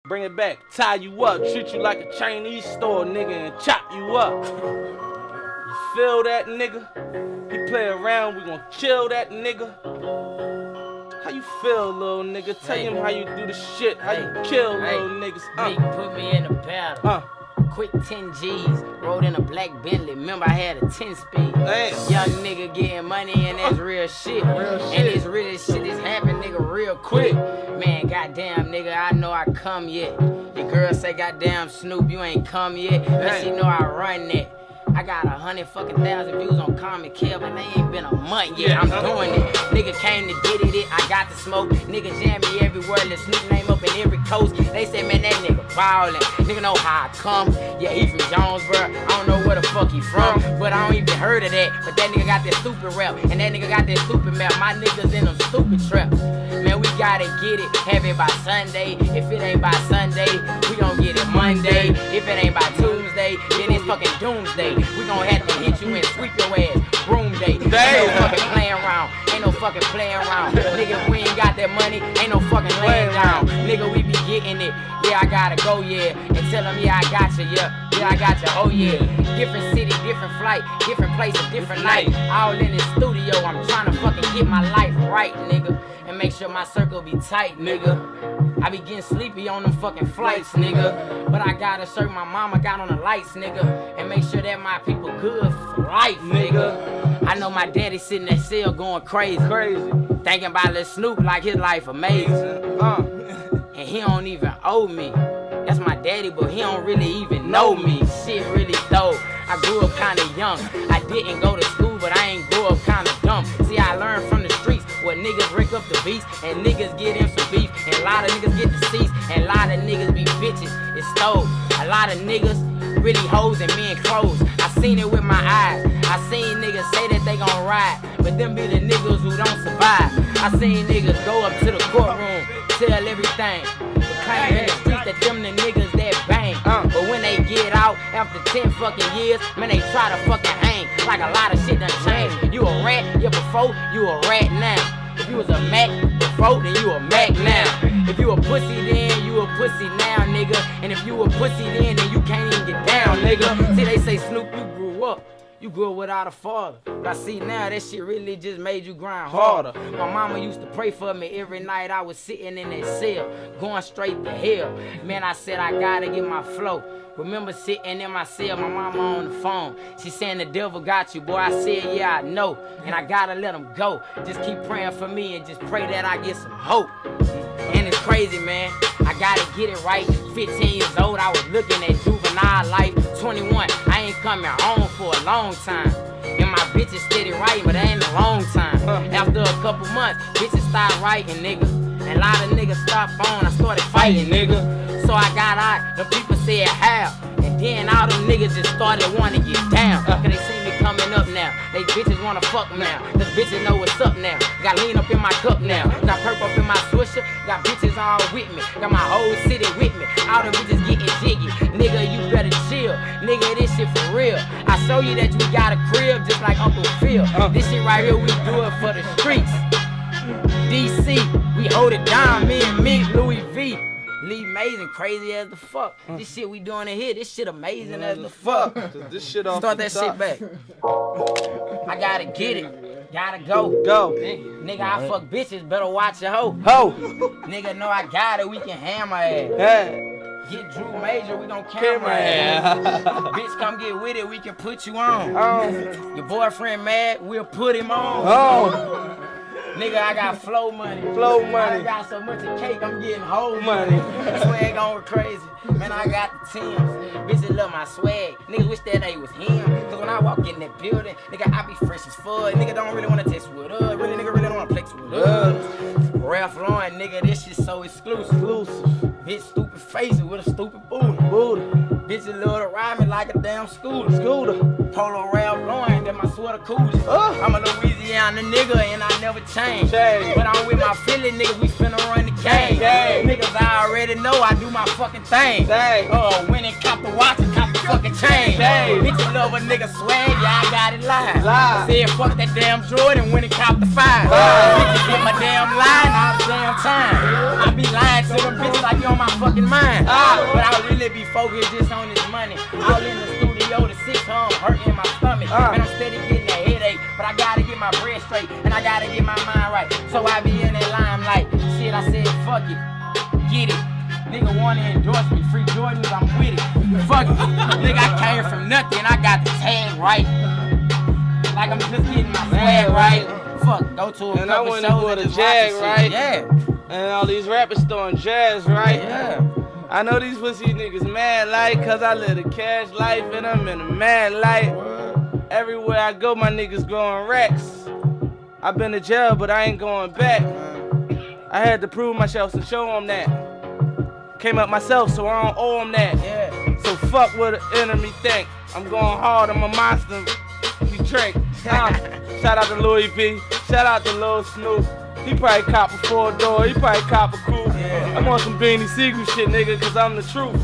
Bring it back, tie you up, treat you like a Chinese store, nigga, and chop you up. You feel that, nigga? He play around, we gon' kill that nigga. How you feel, little nigga? Tell him how you do the shit, how you kill little niggas. Put me in the battle. Quick 10 G's, rode in a black Bentley. Remember I had a 10-speed. Young nigga getting money and that's real shit. And this real shit is happening, nigga, real quick. Man, goddamn, nigga, I know I come yet. Your girl say, goddamn, Snoop, you ain't come yet. But she know I run that. I got 100,000 views on Common Kev, and they ain't been a month yet. I'm doing it. Nigga came to get it. I got the smoke. Nigga jam me everywhere. Let Snoop name up in every coast. They say, man, that nigga ballin'. Nigga know how I come. Yeah, he from Jonesboro. I don't know where the fuck he from, but I don't even heard of that. But that nigga got that stupid rap, and that nigga got that stupid map. My niggas in them stupid traps. Man, we gotta get it. Have it by Sunday. If it ain't by Sunday, we gon' get it Monday. If it ain't by Tuesday, then it's fucking doomsday. We gon' have to hit you and sweep your ass. Broom day. Ain't no fucking playing around. Ain't no fucking playing around. Nigga, we ain't got that money. Ain't no fucking laying down. Nigga, we be getting it. Yeah, I gotta go, yeah. And tell them, yeah, I got you, yeah. Yeah, I got you, oh yeah. Different city, different flight, different place, a different night. All in the studio, I'm trying to fucking get my life right, nigga. And make sure my circle be tight, nigga. I be getting sleepy on them fucking flights, nigga. But I gotta serve my mama got on the lights, nigga. And make sure that my people good for life, nigga. I know my daddy sitting in that cell going crazy. Thinking about Lil Snoop like his life amazing. And he don't even owe me. That's my daddy, but he don't really even know me. Shit really dope. I grew up kinda young. I didn't go to school, but I ain't grow up kinda dumb. See, I learned from the streets where niggas break up the beats and niggas get in some beef. And a lot of niggas get deceased and a lot of niggas be bitches. It's stole. A lot of niggas really hoes and men clothes. I seen it with my eyes. I seen niggas say that they gon' ride, but them be the niggas who don't survive. I seen niggas go up to the courtroom, tell everything, but claim in the streets that them the niggas that bang. But when they get out after 10 fucking years, man, they try to fucking hang. Like a lot of shit done changed. You a rat, yeah, before, you a rat now. If you was a Mac before, then you a Mac now. If you a pussy then, you a pussy now, nigga. And if you a pussy then you can't even get down, nigga. See, they say, Snoop, you grew up. You grew up without a father. But I see now that shit really just made you grind harder. My mama used to pray for me every night I was sitting in that cell, going straight to hell. Man, I said I gotta get my flow. Remember sitting in my cell, my mama on the phone. She saying the devil got you, boy. I said, yeah, I know. And I gotta let him go. Just keep praying for me and just pray that I get some hope. And it's crazy, man. I gotta get it right. 15 years old, I was looking at juvenile life. 21, I ain't coming home for a long time. And my bitches steady writing, but that ain't a long time. After a couple months, bitches start writing, nigga. And a lot of niggas stopped phone, I started fighting, nigga. So I got out, the people said how. And then all them niggas just started wanting to get down. Cause they see me coming up now. They bitches wanna fuck now. Cause bitches know what's up now. Got lean up in my cup now. Got purple up in my swisher. Got bitches all with me. Got my whole city with me. All them bitches getting jiggy. Nigga, you better chill. Nigga, this shit for real. I show you that we got a crib just like Uncle Phil. This shit right here, we do it for the streets. DC, we hold it down. Me and Meek, Louis V. Lee amazing, crazy as the fuck. This shit we doing in here, this shit amazing as the fuck. This shit off Start that shit back. I gotta get it. Gotta go. Nigga, I fuck bitches, better watch your hoe. Nigga, know I got it, we can hammer ass. Get Drew Major, we gon' camera ass. Bitch, come get with it, we can put you on. Your boyfriend mad, we'll put him on. Nigga, I got flow money. I got so much of cake, I'm getting whole money. Swag on crazy. Man, I got the Timbs. Bitches love my swag. Niggas wish that they was him. Cause when I walk in that building, nigga, I be fresh as fuck. Nigga don't really wanna test with us. Nigga really don't wanna flex with us. Ralph Lauren, nigga, this shit so exclusive. Bitch, stupid face with a stupid booty. Bitches love to ride me like a damn scooter. Polo Ralph Lauren, that my sweater coolest. I'm a Louisiana nigga and I never change. But I'm with my Philly niggas, we finna run the gang. Niggas I already know I do my fucking thing. When it cop the watch and cop the fucking chain. Bitch, love a nigga swag, yeah, I got it live. Said fuck that damn Jordan when it cop the 5. Bitches get my damn line all the damn time. I be lying to them bitches like you on my fucking mind. But I really be focused just on this money. All in the studio, the 6 home hurting my stomach. Man, I'm steady getting a headache, but I gotta get my bread straight and I gotta get my mind right. So I be in that limelight. Shit, I said fuck it, get it. Nigga wanna endorse me, free Jordans, I'm with it. Fuck it, nigga, I came from nothing, I got the tag right. Like I'm just getting my swag right. Fuck, go to a couple shows and just Jag, right? Yeah. And all these rappers throwing jazz, right? Yeah. I know these pussy niggas mad like, cause I live a cash life and I'm in a mad light. Everywhere I go, my niggas growing racks. I've been to jail, but I ain't going back. I had to prove myself and show them that. Came up myself, so I don't owe them that. Yeah. So fuck what the enemy think. I'm going hard, I'm a monster. We drink. Shout out to Louis V. Shout out to Lil Snoop. He probably cop a 4-door, he probably cop a coupe. I'm on some Beanie Siegel shit, nigga, cause I'm the truth.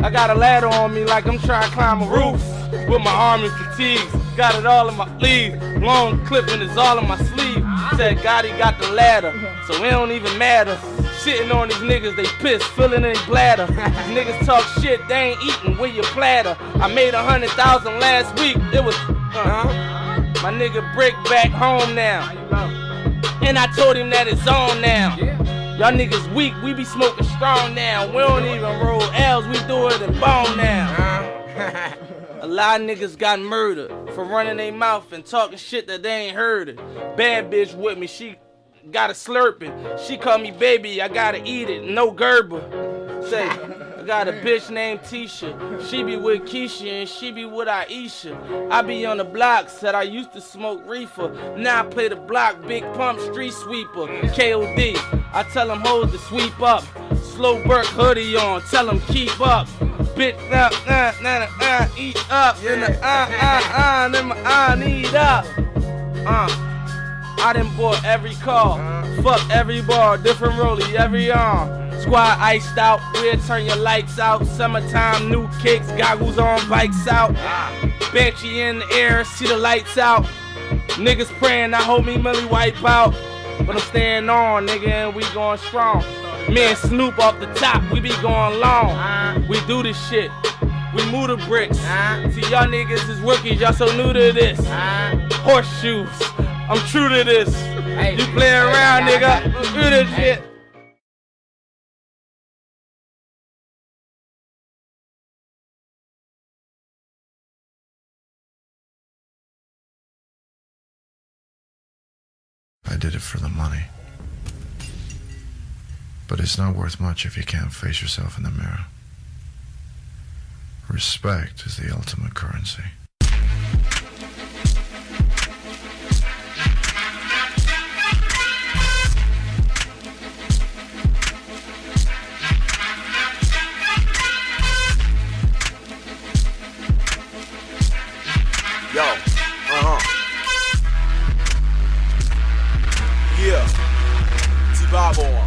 I got a ladder on me like I'm trying to climb a roof. With my army fatigues, got it all in my sleeve. Long clipping is all in my sleeve. Said Gotti got the ladder, so it don't even matter. Sitting on these niggas, they pissed, filling in bladder. These niggas talk shit, they ain't eating with your platter. I made 100,000 last week, it was, my nigga Brick back home now. And I told him that it's on now. Y'all niggas weak, we be smoking strong now. We don't even roll L's, we do it in bone now. A lot of niggas got murdered for running their mouth and talking shit that they ain't heard it. Bad bitch with me, she got a slurping. She call me baby, I gotta eat it, no Gerber. Say, I got a bitch named Tisha. She be with Keisha and she be with Aisha. I be on the block, said I used to smoke reefer. Now I play the block, big pump, street sweeper. KOD, I tell them hoes to sweep up. Slow Burke hoodie on, tell them keep up. Bitch, eat up. Then my need up. I done bought every car. Fuck every bar, different rollie, every arm. Squad iced out, we'll turn your lights out. Summertime, new kicks, goggles on, bikes out. Banshee in the air, see the lights out. Niggas praying, I hope me Millie wipe out. But I'm staying on, nigga, and we going strong. Me and Snoop off the top, we be going long. We do this shit, we move the bricks. See, y'all niggas is rookies, y'all so new to this. Horseshoes, I'm true to this. You play around, nigga, do this shit. I did it for the money. But it's not worth much if you can't face yourself in the mirror. Respect is the ultimate currency. Yo, yeah, T-Babo.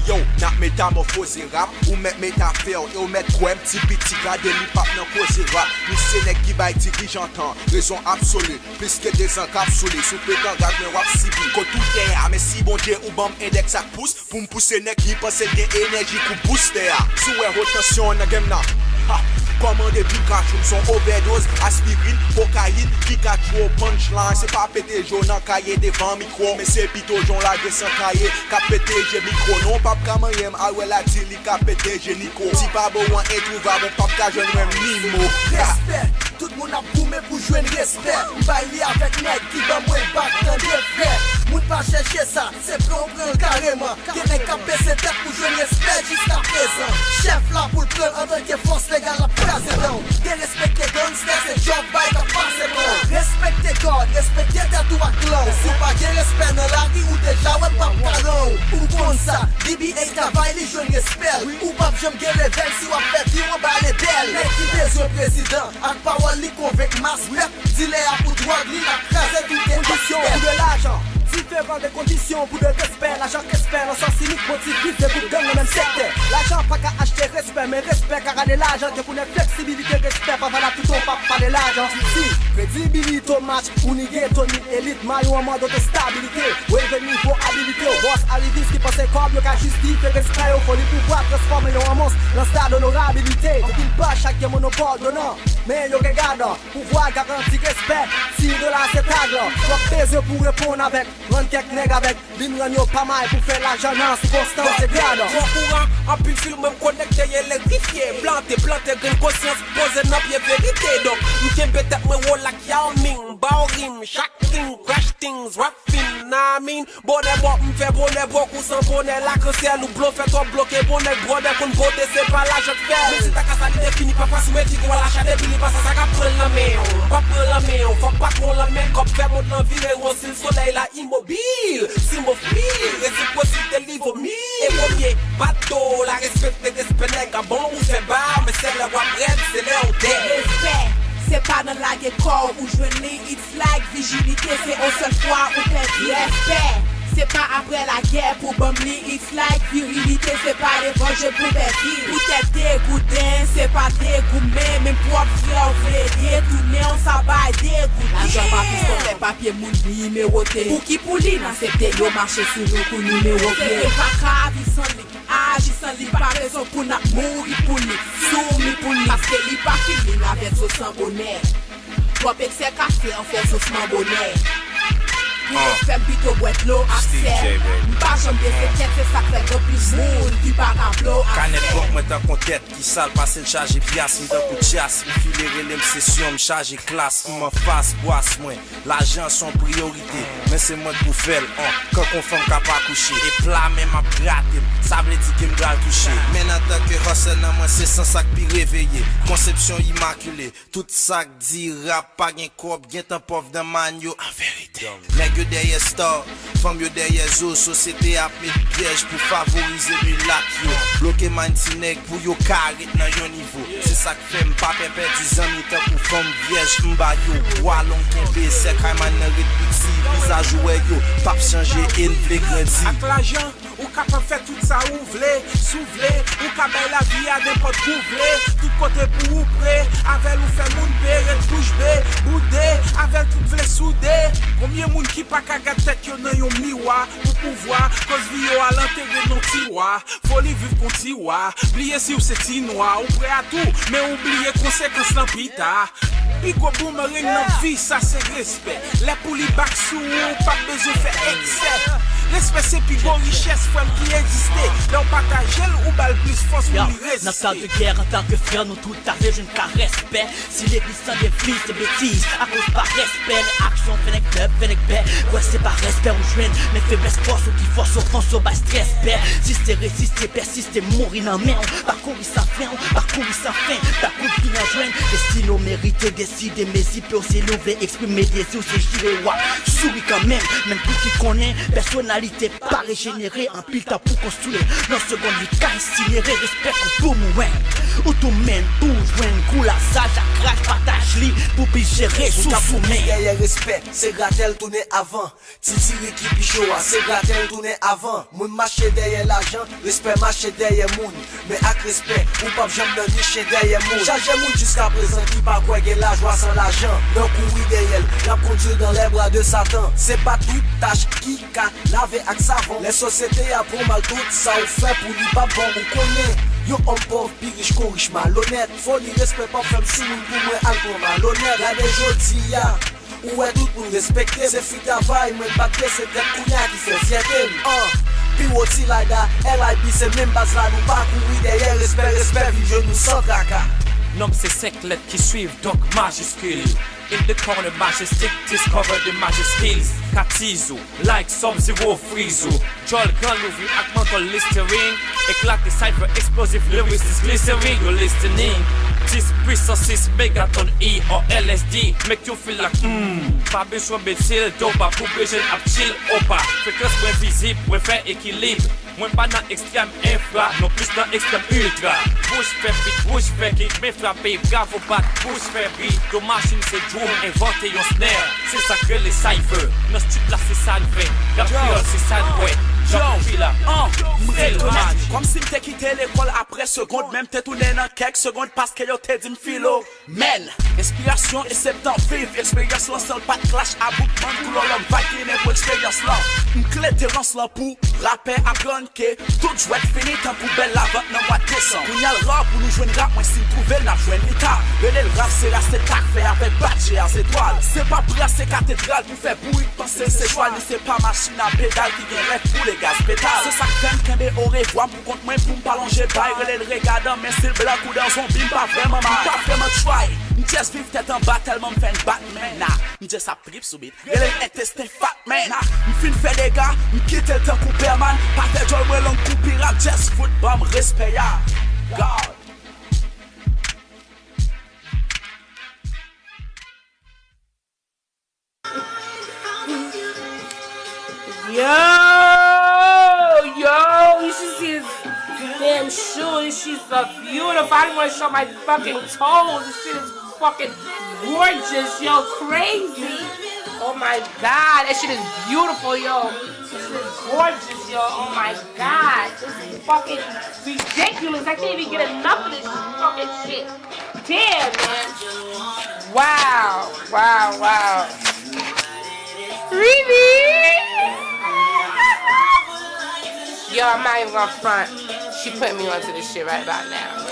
Yo, n'a métamorphose rap, ou met métaphère, ou met quoi un petit gars de l'hip-hop nan cause rap. Nous c'est nèg qui baille dirigeantan, raison absolue, plus que des encapsulés, sous pétant gag men wap sibi. Ko tout est à, mais si bon Dieu ou bam index à pousse, pour m'pousser nèg qui pense gen énergie kou booster. Sous rotation nan game nan. Ha! Commandez Pikachu, son overdose, aspirine, cocaïne, Pikachu au punchline. C'est pas pété jaune en cahier devant micro, mais c'est plutôt jaune la sans cahier. Qu'a pété j'ai micro, non pas kamayem, ah ouais la tili, qu'a pété j'ai Nico. Si pas bon introuvable, pas qu'à jeune même Nimo. Respect, tout le monde a boumé pour jouer un respect. Bailler avec nèg qui va moins battre dans des faits. Moun pas chercher ça, c'est comprendre carrément. Y'en a qu'à baisser tête pour jouer un respect jusqu'à présent. Chef là pour le plan en tant que force légale. Des respecter gangsters, c'est job by the passé bon. Respecter God, respecter ta toi clan. Si pas de respect dans la vie ou déjà ouais pas caron. Ou comme ça, DBA travaille les jeunes respect. Ou pas j'aime bien les belles si on fait dire on bat les belles. Mais qui besoin président, ak parole li convainc masse pep. Dis-les à pour droit, li la crase toute condition. De l'argent. différentes conditions pour le respect. L'argent respect, le sens cynique, motif, vite de pour gang le même secteur. L'argent pas qu'à acheter respect, mais respect car à de l'argent. Que pour une flexibilité, respect, pas voilà tout on pas parler l'argent. Si, crédibilité au match, ou nier Tony élite, maillot en mode de stabilité. Ou élevé niveau habilité, au boss arrivé, ce qui pensait comme le cas justice, et respect, au faut les pouvoirs transformer en monstre, dans stade d'honorabilité. Il pas chaque monopole donnant, mais yo regarde, pouvoir garantir respect. Si de là c'est tag, soit baiser pour répondre avec, rendre quelques nègres avec, l'imran pas mal pour faire l'argent dans ces constances et grades. Trop courant, en plus film me connecté, électrifié, planté, grande conscience, posé dans pied vérité. Donc, nous t'aime peut-être me rôle like Yao Ming, Bao Rim, chaque thing, crash things, rapping, nah mean. Bonnet bois, m'fait bonnet beaucoup sans bonnet, la cancel ou blanc, fait toi bloquer, bonnet, bonnet, qu'on botte, c'est pas là, je te fais. Mais si ta casse à l'idée finie, pas facile, mais tu dois lâcher des billes, parce que ça va prendre la main, pas prendre la main, faut pas qu'on la main, comme faire mon envie, si le soleil là immobile, si mon fil, et c'est possible de livre mille. Et premier, bateau, la respecte des espènes, bon ou fait bas, mais c'est le roi bref, c'est le respect, c'est pas dans la décor où je lis, it's like vigilité, c'est une seule fois où t'es respect. C'est pas après la guerre pour Bumli, it's like virilité, c'est pas l'évangile pour bêtise. Pour t'être dégoûté, c'est pas dégoûté, même pour frère, vrai, détourner, on s'abat dégoûté. L'argent pas plus qu'on fait papier, moun numéroté. Pour qui pour lui, n'accepter, yo marcher sur nous pour numéroté. C'est pas grave, il s'en lit, agit sans lit, pas raison pour n'a mourir pour lui, soumis pour lui. Parce que lui pas fini avec son sang bonnet. Pour que c'est café, on fait son sang bonnet. Fais plutôt boîte l'eau à serre. Pas jamais c'est ça fait de plus monde qui part à blow. Canet bloc moi dans con tête qui sale passer le charger pièce me dans coup de chasse me filer relève session me charger classe m'en face boisse moi l'argent son priorité mais c'est moi pour faire quand on femme capable coucher et plat même à gratter ça veut dire que me doit toucher mais en tant que hustle dans moi c'est sans sac puis réveillé conception immaculée tout ça dit rap pas gain corps bien tant pauvre dans manio en vérité. Yo derrière star, femme yo derrière zo, société a mis piège pour favoriser le lac yo. Bloquer mantinek pour yo carré dans yon niveau. C'est ça que fait m'pas perdre 10 ans temps pour femme vierge m'ba yo. Bois long kembe, c'est quand man nan petit visage ouais yo. Pas changer en vle grandi. Avec l'argent, ou capable faire tout ça ou vle, souvler, ou capable la vie à n'importe où vle. Tout côté pour ou près, avec ou fait moun beret bouche bé, boudé, avec tout vle soudé. Combien moun qui pas qu'à gâter tête yo nan yon miroir pour pouvoir cause vie yo à l'intégrer non tiroir. Faut li vivre kon tiroir, oublier si ou c'est ti noir, ou prêt à tout, mais oublier conséquences dans pita. Pico boomerang dans vie, ça c'est respect. Les pour li back sous, pas besoin faire excès. Respect c'est plus gros richesse femme qui existait. Là on partage ou balle plus force pour lui rester. Dans temps de guerre en tant que frère nous tout avec je ne qu'à respect. Si l'église sans des flics c'est bêtises à cause par respect. Les actions fait les clubs, fait les paix. Ouais c'est pas respect ou joindre. Mais faiblesse force ou qui force offense au bas stress paix. Si c'est résister, persister, mourir dans mer. Parcourir sans fin, parcourir sans fin. Ta coupe qui en joindre. Les stylos mérités, décider mais si peu c'est levé, exprimer des yeux, c'est girer wa. Souris quand même, même pour qui connaît personnalité pas régénérée en pile temps pour construire. Dans seconde vie qu'à incinérer, respect pour mouin. Ou tout mène, pour joindre, coule à sage, à crash, partage li, pour puis gérer sous ta fourmée. Derrière respect, c'est gratel tourner avant. Titiri qui pichoua, c'est gratel tourner avant. Moun marcher derrière l'argent, respect marcher derrière moun. Mais avec respect, ou pas jamais nicher derrière moun. Charger moun jusqu'à présent qui pas quoi la joie sans l'argent. Donc oui derrière, la conduire dans les bras de Satan. C'est pas toute tâche qui a lavé avec savon. Les sociétés a pour mal tout ça ou fait pour lui pas bon ou connaît. Yo homme pauvre, puis riche, con riche, malhonnête. Faut lui respect pas femme si moun pour moi alcool malhonnête. Y'a des jodi ya, ou est tout pour respecter. C'est fit travail, mais pas que c'est des couillards qui fait fierté. Puis aussi like that, LIB c'est même base là, nous pas courir derrière. Respect, vive nous sans tracas. Nom c'est 5 lettres qui suivent, donc majuscule. In the corner majestic, discover the majesties. Katizu, like Sub-Zero Freezu. Joel Gun Louis, Akmanto Listerine. Éclate cypher, explosive lyrics is glycerin. You're listening. 10 puissance 6 mégatonnes I or LSD. Make you feel like pas besoin de chill, dopa pour bouger à chill opa. Fréquence moins visible, moins fait équilibre. Moins pas dans extrême infra, non plus dans extrême ultra. Bouche fait beat, bouche fait kick, mais frappé, grave au bat, bouche fait beat. Nos machines c'est drum, inventer yon snare. C'est ça que les cypher. Nos studs là c'est ça le fait. La créole c'est ça le fait. Comme si m'te quitté l'école après seconde, même t'es tourné dans quelques secondes parce que yo t'es dit m'filo. Men, inspiration et septembre vive, expérience là sans pas de clash à bout de monde, couleur l'homme va qui n'est pour expérience là. M'clé terrance là pour rapper à gun que tout jouet fini tant poubelle la vente dans mois de décembre. Qu'on y a le rap pour nous jouer rap, moi si m'trouver n'a joué l'état. Venez le rap c'est resté tac fait avec badge à étoiles. C'est pas brasser cathédrale pour faire bruit, penser c'est joie, c'est pas machine à pédale qui vient rêve pour les gaz pétales. C'est ça que t'aimes qu'un au revoir pour compte moi pour m'pallonger bail. Relais le regardant mais c'est le blanc ou dans son bim pas vraiment mal. Pas vraiment try. M'jess vive tête en bas tellement m'fait une Batman. Nah, m'jess a prip sous bit. Relais l'intestin fat man. Nah, m'fin fait des gars, m'quitte le temps pour Superman. Partage all well on coup pirate, just foot bomb respect ya. God. Yo, you should see his damn shoes. She's so beautiful. I don't want to show my fucking toes. This shit is fucking gorgeous, yo, crazy. Oh my god, that shit is beautiful, yo. This shit is gorgeous, yo. Oh my god, this is fucking ridiculous. I can't even get enough of this fucking shit. Damn, man. Wow, wow, wow. Really? Yo, I'm not even gonna front. She put me onto this shit right about now.